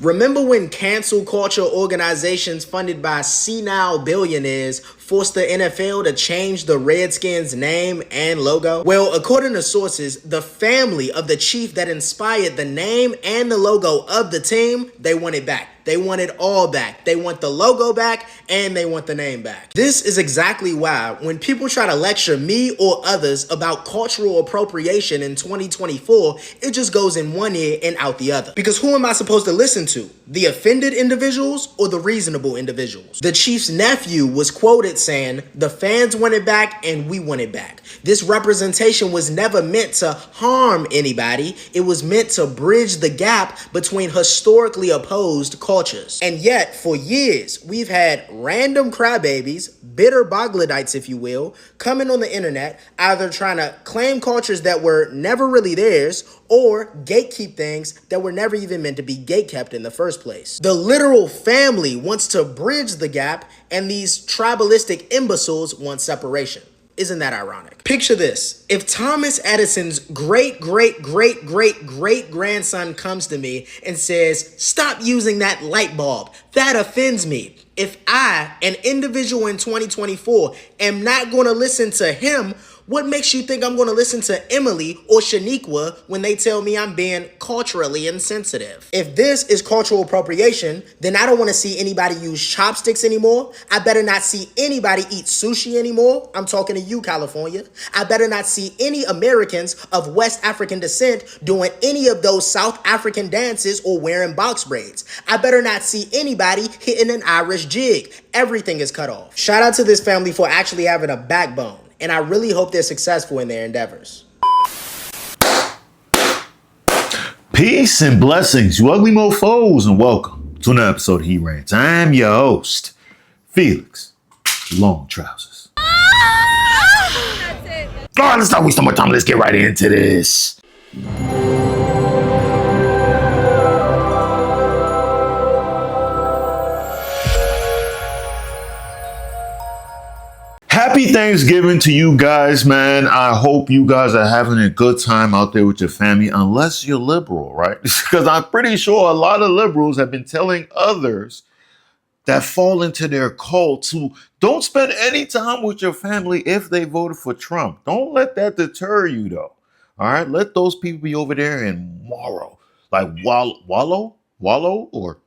Remember when cancel culture organizations funded by senile billionaires forced the NFL to change the Redskins name and logo? Well, according to sources, the family of the chief that inspired the name and the logo of the team, they want it back. They want it all back. They want the logo back and they want the name back. This is exactly why when people try to lecture me or others about cultural appropriation in 2024, it just goes in one ear and out the other. Because who am I supposed to listen to? The offended individuals or the reasonable individuals? The chief's nephew was quoted saying, "The fans want it back and we want it back. This representation was never meant to harm anybody. It was meant to bridge the gap between historically opposed cultures." And yet, for years, we've had random crybabies, bitter Boggledites, if you will, coming on the internet, either trying to claim cultures that were never really theirs or gatekeep things that were never even meant to be gatekept in the first place. The literal family wants to bridge the gap, and these tribalistic imbeciles want separation. Isn't that ironic? Picture this. If Thomas Edison's great-great-great-great-great-grandson comes to me and says, "Stop using that light bulb, that offends me." If I, an individual in 2024, am not going to listen to him, what makes you think I'm going to listen to Emily or Shaniqua when they tell me I'm being culturally insensitive? If this is cultural appropriation, then I don't want to see anybody use chopsticks anymore. I better not see anybody eat sushi anymore. I'm talking to you, California. I better not see any Americans of West African descent doing any of those South African dances or wearing box braids. I better not see anybody hitting an Irish jig. Everything is cut off. Shout out to this family for actually having a backbone, and I really hope they're successful in their endeavors. Peace and blessings, you ugly mofos, and welcome to another episode of He Rants. I'm your host, Felix Long Trousers. That's it. All right, let's not waste no more time. Let's get right into this. Happy Thanksgiving to you guys, man. I hope you guys are having a good time out there with your family, unless you're liberal, right? Because I'm pretty sure a lot of liberals have been telling others that fall into their cult to don't spend any time with your family if they voted for Trump. Don't let that deter you, though. All right, let those people be over there in moral, like wallow, or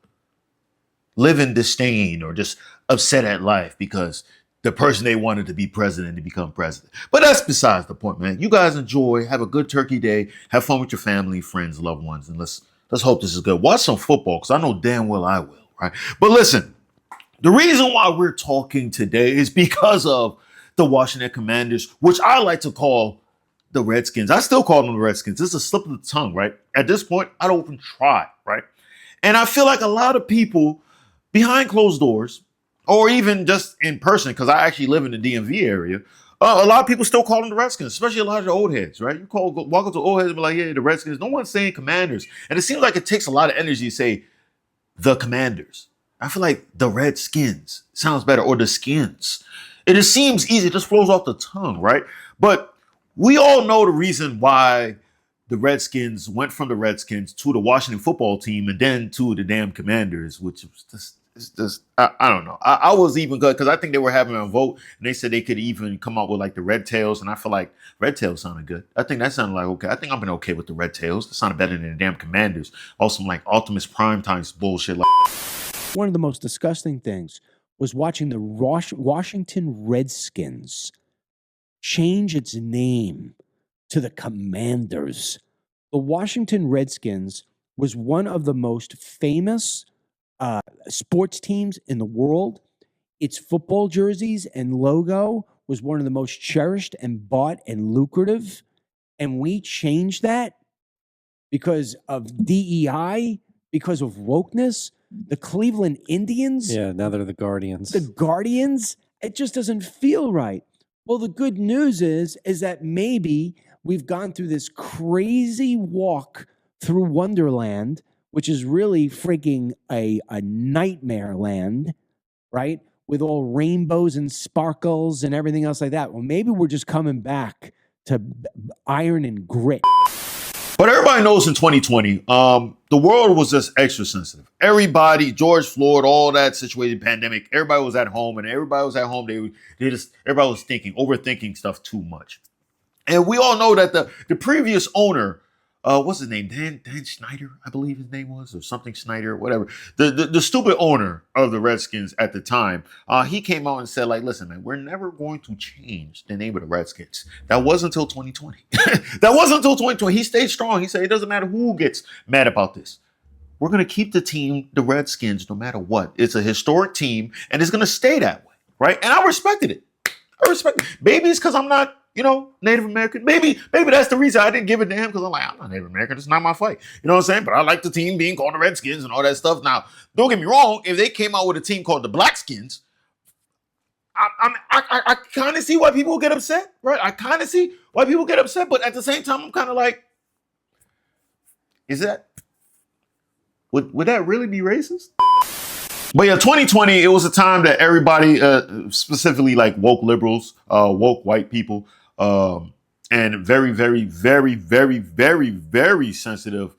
live in disdain, or just upset at life because the person they wanted to be president to become president. But that's besides the point, man. You guys enjoy, have a good turkey day, have fun with your family, friends, loved ones, and let's hope this is good. Watch some football, because I know damn well I will, right? But listen, the reason why we're talking today is because of the Washington Commanders, which I like to call the Redskins. I still call them the Redskins. It's a slip of the tongue, right? At this point, I don't even try, right? And I feel like a lot of people behind closed doors, or even just in person, because I actually live in the DMV area, a lot of people still call them the Redskins, especially a lot of the old heads, right? You walk up to old heads and be like, "Yeah, the Redskins." No one's saying Commanders. And it seems like it takes a lot of energy to say the Commanders. I feel like the Redskins sounds better, or the Skins. It just seems easy. It just flows off the tongue, right? But we all know the reason why the Redskins went from the Redskins to the Washington football team and then to the damn Commanders, which was just, it's just, I don't know. I was even good because I think they were having a vote and they said they could even come up with like the Red Tails. And I feel like Red Tails sounded good. I think that sounded like okay. I think I've been okay with the Red Tails. That sounded better than the damn Commanders. Also, like Optimus Prime times bullshit. Like one of the most disgusting things was watching the Washington Redskins change its name to the Commanders. The Washington Redskins was one of the most famous sports teams in the world. Its football jerseys and logo was one of the most cherished and bought and lucrative. And we changed that because of DEI, because of wokeness. The Cleveland Indians. Yeah, now they're the Guardians. The Guardians. It just doesn't feel right. Well, the good news is that maybe we've gone through this crazy walk through Wonderland, which is really freaking a nightmare land, right? With all rainbows and sparkles and everything else like that. Well, maybe we're just coming back to iron and grit. But everybody knows in 2020, the world was just extra sensitive. Everybody, George Floyd, all that situated pandemic, everybody was at home, and everybody was at home. Everybody was overthinking stuff too much. And we all know that the previous owner, what's his name? Dan Schneider, I believe his name was, or something Schneider, whatever. The stupid owner of the Redskins at the time, he came out and said, like, listen, man, we're never going to change the name of the Redskins. That wasn't until 2020. That wasn't until 2020. He stayed strong. He said, it doesn't matter who gets mad about this. We're going to keep the team, the Redskins, no matter what. It's a historic team, and it's going to stay that way, right? And I respected it. Maybe it's because I'm not, Native American. Maybe that's the reason I didn't give a damn, because I'm like, I'm not Native American. It's not my fight. You know what I'm saying? But I like the team being called the Redskins and all that stuff. Now, don't get me wrong. If they came out with a team called the Blackskins, I kind of see why people get upset, right? I kind of see why people get upset. But at the same time, I'm kind of like, would that really be racist? But yeah, 2020, it was a time that everybody, specifically like woke liberals, woke white people, and very, very, very, very, very, very sensitive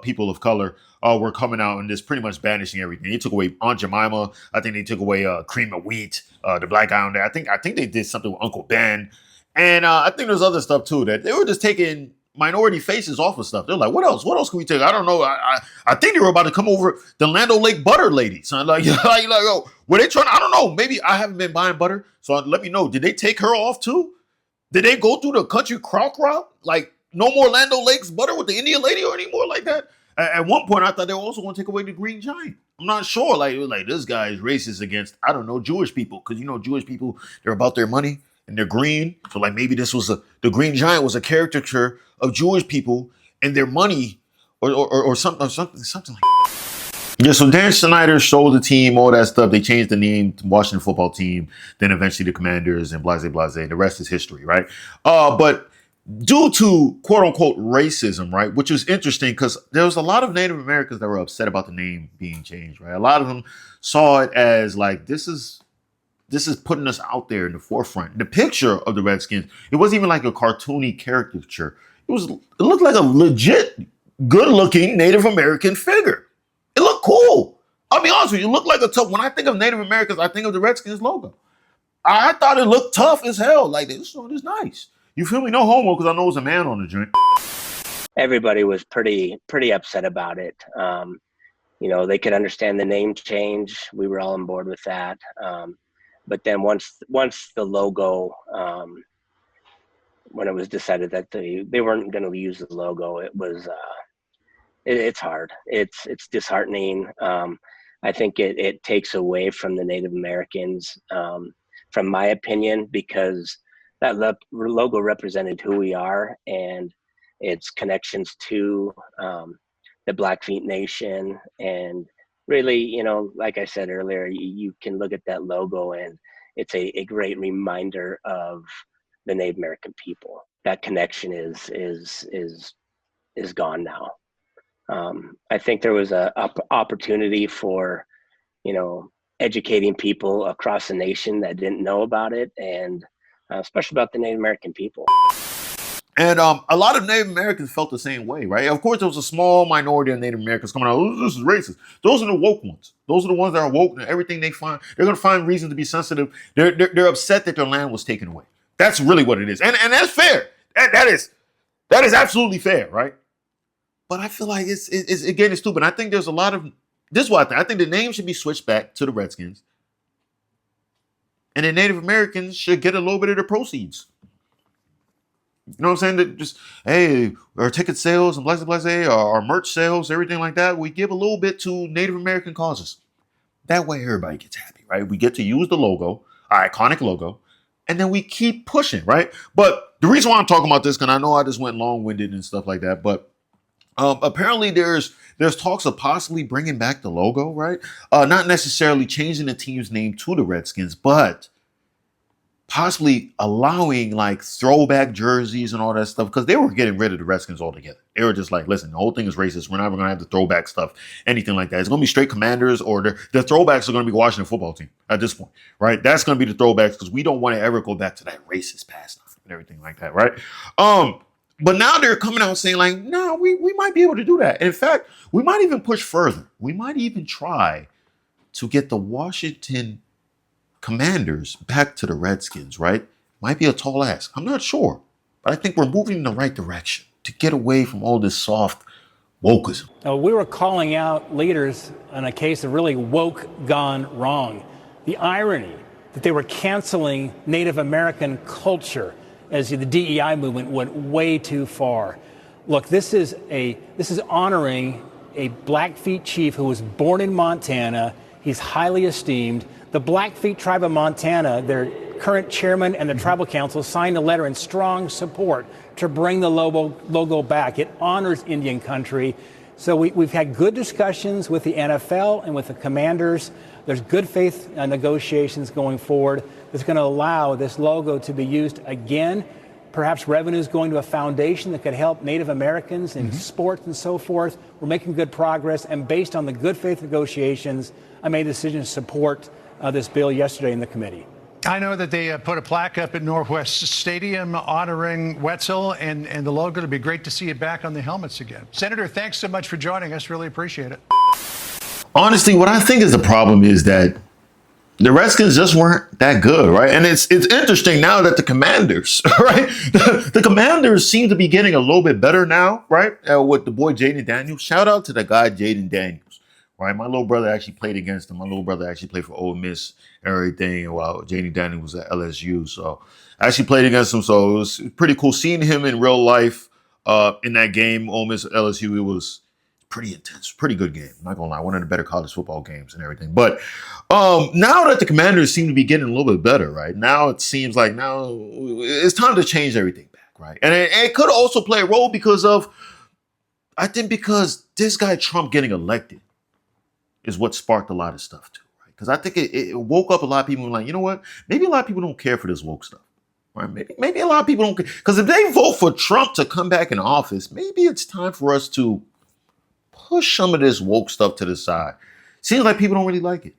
people of color were coming out and just pretty much banishing everything. They took away Aunt Jemima. I think they took away Cream of Wheat, the black guy on there. I think they did something with Uncle Ben. And I think there's other stuff too, that they were just taking minority faces off of stuff. They're like, what else? What else can we take? I don't know. I think they were about to come over the Land O'Lake butter lady. So like, oh, were they trying? I don't know. Maybe I haven't been buying butter. So let me know. Did they take her off too? Did they go through the country crock route? Like no more Land O'Lake's butter with the Indian lady or any more like that? At one point, I thought they were also going to take away the Green Giant. I'm not sure. Like this guy is racist against, I don't know, Jewish people. Because, Jewish people, they're about their money. And they're green. So like maybe this was the Green Giant was a caricature of Jewish people and their money or something like that. Yeah, so Dan Snyder showed the team all that stuff. They changed the name to Washington Football Team, then eventually the Commanders and blase. The rest is history, right? But due to quote unquote racism, right, which was interesting because there was a lot of Native Americans that were upset about the name being changed, right? A lot of them saw it as like this is putting us out there in the forefront. The picture of the Redskins, it wasn't even like a cartoony caricature. It looked like a legit, good-looking Native American figure. It looked cool. I'll be honest with you. It looked like when I think of Native Americans, I think of the Redskins logo. I thought it looked tough as hell. Like, this one is nice. You feel me? No homo, because I know it's a man on the joint. Everybody was pretty upset about it. They could understand the name change. We were all on board with that. But then once the logo, when it was decided that they weren't going to use the logo, it was it's hard. It's disheartening. I think it takes away from the Native Americans, from my opinion, because that logo represented who we are and its connections to the Blackfeet Nation. And really, like I said earlier, you can look at that logo and it's a great reminder of the Native American people. That connection is gone now. I think there was a opportunity for, educating people across the nation that didn't know about it, and especially about the Native American people. And a lot of Native Americans felt the same way, right? Of course, there was a small minority of Native Americans coming out, oh, this is racist. Those are the woke ones. Those are the ones that are woke, and everything they find, they're going to find reason to be sensitive. They're upset that their land was taken away. That's really what it is. And that's fair. That is absolutely fair, right? But I feel like it's again, it's stupid. I think there's a lot of, this is what I think. I think the name should be switched back to the Redskins. And then Native Americans should get a little bit of the proceeds. You know what I'm saying? That just, hey, our ticket sales and blase, our merch sales, everything like that, we give a little bit to Native American causes. That way everybody gets happy, right? We get to use the logo, our iconic logo, and then we keep pushing, right? But the reason why I'm talking about this, because I know I just went long-winded and stuff like that, but apparently there's talks of possibly bringing back the logo, right? Not necessarily changing the team's name to the Redskins, but possibly allowing like throwback jerseys and all that stuff, because they were getting rid of the Redskins altogether. They were just like, listen, the whole thing is racist. We're never going to have the throwback stuff, anything like that. It's going to be straight Commanders, or the throwbacks are going to be Washington Football Team at this point, right? That's going to be the throwbacks, because we don't want to ever go back to that racist past and everything like that, right? But now they're coming out saying like, no, we might be able to do that. In fact, we might even push further. We might even try to get the Washington Commanders back to the Redskins, right? Might be a tall ask. I'm not sure. But I think we're moving in the right direction to get away from all this soft wokeism. We were calling out leaders on a case of really woke gone wrong. The irony that they were canceling Native American culture as the DEI movement went way too far. Look, this is honoring a Blackfeet chief who was born in Montana. He's highly esteemed. The Blackfeet tribe of Montana, their current chairman and the tribal council signed a letter in strong support to bring the logo back. It honors Indian country. So we've had good discussions with the NFL and with the Commanders. There's good faith negotiations going forward that's going to allow this logo to be used again. Perhaps revenues going to a foundation that could help Native Americans in sports and so forth. We're making good progress. And based on the good faith negotiations, I made the decision to support this bill yesterday in the committee. I know that they put a plaque up at Northwest Stadium honoring Wetzel and the logo. It'd be great to see it back on the helmets again. Senator, thanks so much for joining us. Really appreciate it. Honestly, what I think is the problem is that the Redskins just weren't that good, right? And it's interesting now that the Commanders, right? The Commanders seem to be getting a little bit better now, right? With the boy Jaden Daniels. Shout out to the guy Jaden Daniels, right? My little brother actually played against him. My little brother actually played for Ole Miss and everything while Jaden Daniels was at LSU. So I actually played against him. So it was pretty cool seeing him in real life in that game, Ole Miss LSU. It was pretty intense, pretty good game. I'm not gonna lie, one of the better college football games and everything. But now that the Commanders seem to be getting a little bit better, right? Now it seems like now it's time to change everything back, right? And it could also play a role because this guy Trump getting elected is what sparked a lot of stuff too, right? Because I think it woke up a lot of people like, you know what? Maybe a lot of people don't care for this woke stuff. Right? Maybe a lot of people don't care. Because if they vote for Trump to come back in office, maybe it's time for us to push some of this woke stuff to the side. Seems like people don't really like it.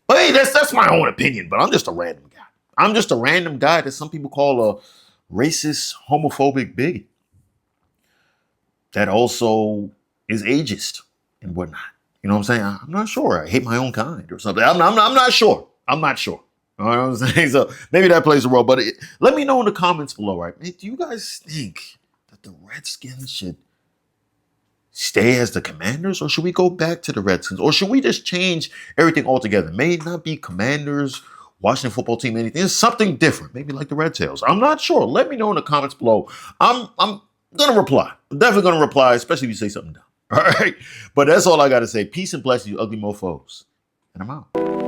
But hey, that's my own opinion, but I'm just a random guy. I'm just a random guy that some people call a racist, homophobic bigot. That also is ageist and whatnot. You know what I'm saying? I'm not sure. I hate my own kind or something. I'm not sure. I'm not sure. You know what I'm saying? So maybe that plays a role. But let me know in the comments below, right? Hey, do you guys think that the Redskins should stay as the Commanders, or should we go back to the Redskins, or should we just change everything altogether? May it not be Commanders, Washington football team, anything. It's something different, maybe like the Red Tails. I'm not sure. Let me know in the comments below. I'm gonna reply. I'm definitely gonna reply, especially if you say something dumb. All right, but that's all I gotta say. Peace and blessings, you ugly mofos, and I'm out.